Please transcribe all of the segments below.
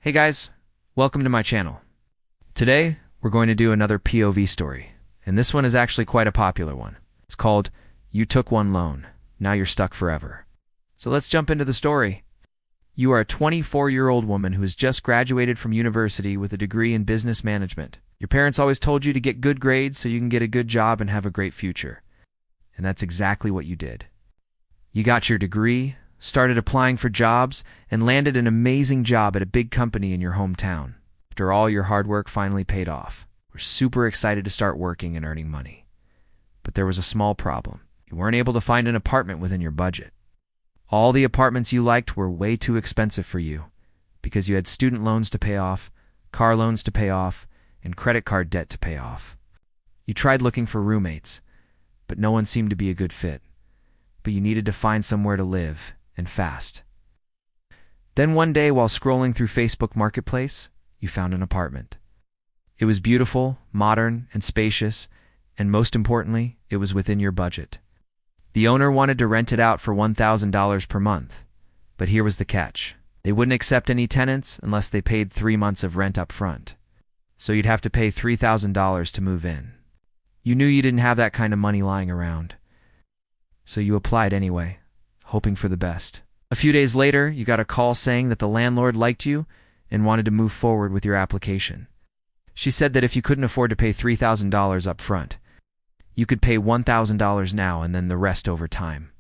Hey guys, welcome to my channel. Today, we're going to do another POV story, and this one is actually quite a popular one. It's called, You Took One Loan, Now You're Stuck Forever. So let's jump into the story. You are a 24-year-old woman who has just graduated from university with a degree in business management. Your parents always told you to get good grades so you can get a good job and have a great future. And that's exactly what you did. You got your degree, started applying for jobs, and landed an amazing job at a big company in your hometown. After all your hard work finally paid off, you were super excited to start working and earning money. But there was a small problem. You weren't able to find an apartment within your budget. All the apartments you liked were way too expensive for you because you had student loans to pay off, car loans to pay off, and credit card debt to pay off. You tried looking for roommates, but no one seemed to be a good fit. But you needed to find somewhere to live, and fast. Then one day, while scrolling through Facebook Marketplace, you found an apartment. It was beautiful, modern, and spacious, and most importantly, it was within your budget. The owner wanted to rent it out for $1,000 per month, but here was the catch. They wouldn't accept any tenants unless they paid 3 months of rent up front. So you'd have to pay $3,000 to move in. You knew you didn't have that kind of money lying around. So you applied anyway, hoping for the best. A few days later, you got a call saying that the landlord liked you and wanted to move forward with your application. She said that if you couldn't afford to pay $3,000 up front, you could pay $1,000 now and then the rest over time.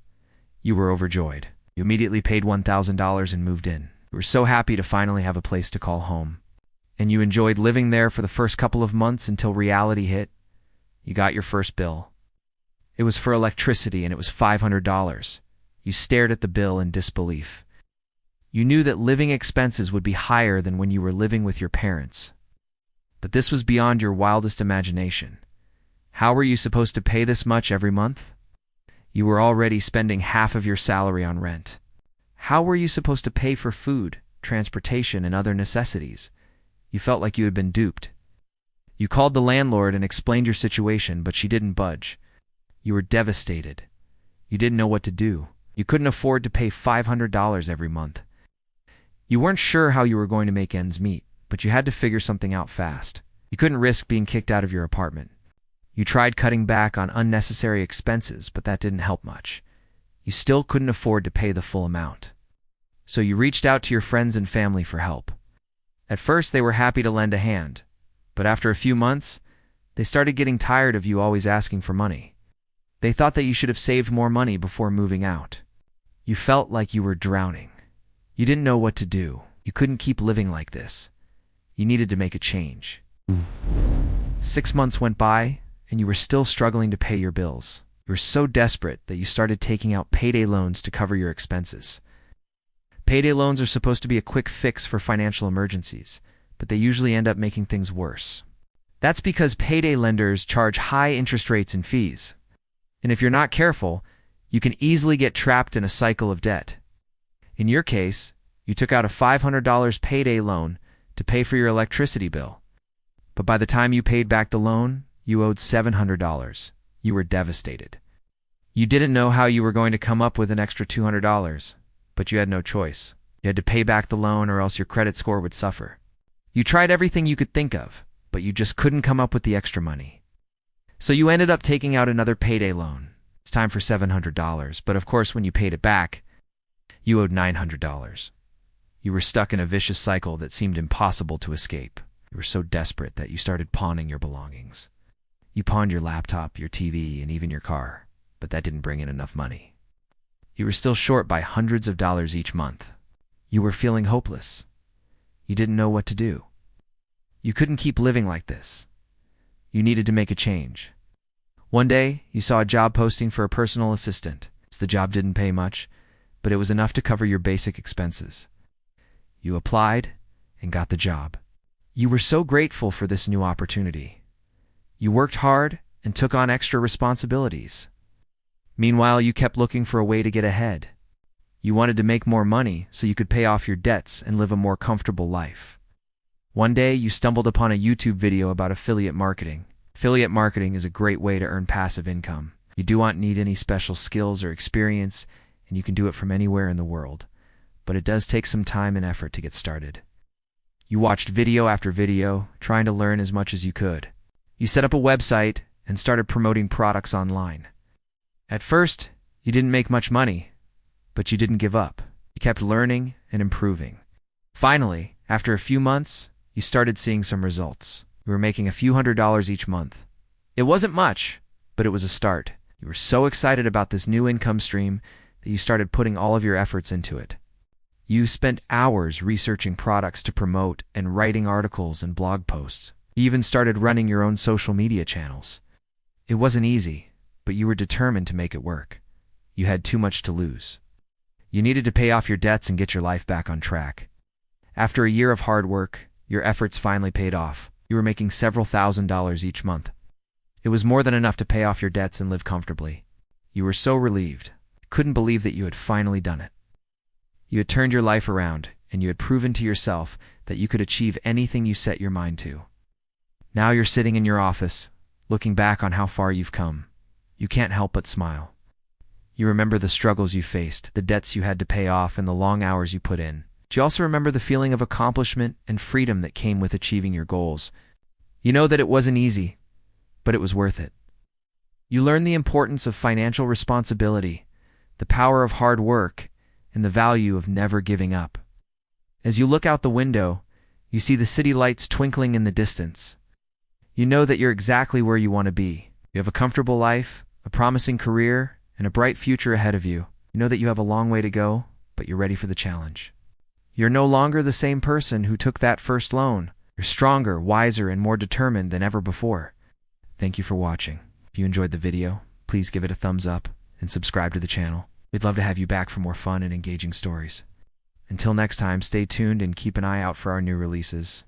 You were overjoyed. You immediately paid $1,000 and moved in. You were so happy to finally have a place to call home. And you enjoyed living there for the first couple of months until reality hit. You got your first bill. It was for electricity and it was $500. You stared at the bill in disbelief. You knew that living expenses would be higher than when you were living with your parents. But this was beyond your wildest imagination. How were you supposed to pay this much every month? You were already spending half of your salary on rent. How were you supposed to pay for food, transportation, and other necessities? You felt like you had been duped. You called the landlord and explained your situation, but she didn't budge. You were devastated. You didn't know what to do. You couldn't afford to pay $500 every month. You weren't sure how you were going to make ends meet, but you had to figure something out fast. You couldn't risk being kicked out of your apartment. You tried cutting back on unnecessary expenses, but that didn't help much. You still couldn't afford to pay the full amount. So you reached out to your friends and family for help. At first, they were happy to lend a hand, but after a few months, they started getting tired of you always asking for money. They thought that you should have saved more money before moving out. You felt like you were drowning. You didn't know what to do. You couldn't keep living like this. You needed to make a change. 6 months went by, and you were still struggling to pay your bills. You were so desperate that you started taking out payday loans to cover your expenses. Payday loans are supposed to be a quick fix for financial emergencies, but they usually end up making things worse. That's because payday lenders charge high interest rates and fees. And if you're not careful, you can easily get trapped in a cycle of debt. In your case, you took out a $500 payday loan to pay for your electricity bill. But by the time you paid back the loan, you owed $700. You were devastated. You didn't know how you were going to come up with an extra $200, but you had no choice. You had to pay back the loan or else your credit score would suffer. You tried everything you could think of, but you just couldn't come up with the extra money. So you ended up taking out another payday loan. It's time for $700, but of course when you paid it back, you owed $900. You were stuck in a vicious cycle that seemed impossible to escape. You were so desperate that you started pawning your belongings. You pawned your laptop, your TV, and even your car, but that didn't bring in enough money. You were still short by hundreds of dollars each month. You were feeling hopeless. You didn't know what to do. You couldn't keep living like this. You needed to make a change. One day, you saw a job posting for a personal assistant. The job didn't pay much, but it was enough to cover your basic expenses. You applied and got the job. You were so grateful for this new opportunity. You worked hard and took on extra responsibilities. Meanwhile, you kept looking for a way to get ahead. You wanted to make more money so you could pay off your debts and live a more comfortable life. One day, you stumbled upon a YouTube video about affiliate marketing. Affiliate marketing is a great way to earn passive income. You don't need any special skills or experience, and you can do it from anywhere in the world. But it does take some time and effort to get started. You watched video after video, trying to learn as much as you could. You set up a website and started promoting products online. At first, you didn't make much money, but you didn't give up. You kept learning and improving. Finally, after a few months, you started seeing some results. You were making a few $100s each month. It wasn't much, but it was a start. You were so excited about this new income stream that you started putting all of your efforts into it. You spent hours researching products to promote and writing articles and blog posts. You even started running your own social media channels. It wasn't easy, but you were determined to make it work. You had too much to lose. You needed to pay off your debts and get your life back on track. After a year of hard work, your efforts finally paid off. You were making several $1,000s each month. It was more than enough to pay off your debts and live comfortably. You were so relieved. You couldn't believe that you had finally done it. You had turned your life around, and you had proven to yourself that you could achieve anything you set your mind to. Now you're sitting in your office, looking back on how far you've come. You can't help but smile. You remember the struggles you faced, the debts you had to pay off, and the long hours you put in. But you also remember the feeling of accomplishment and freedom that came with achieving your goals. You know that it wasn't easy, but it was worth it. You learned the importance of financial responsibility, the power of hard work, and the value of never giving up. As you look out the window, you see the city lights twinkling in the distance. You know that you're exactly where you want to be. You have a comfortable life, a promising career, and a bright future ahead of you. You know that you have a long way to go, but you're ready for the challenge. You're no longer the same person who took that first loan. You're stronger, wiser, and more determined than ever before. Thank you for watching. If you enjoyed the video, please give it a thumbs up and subscribe to the channel. We'd love to have you back for more fun and engaging stories. Until next time, stay tuned and keep an eye out for our new releases.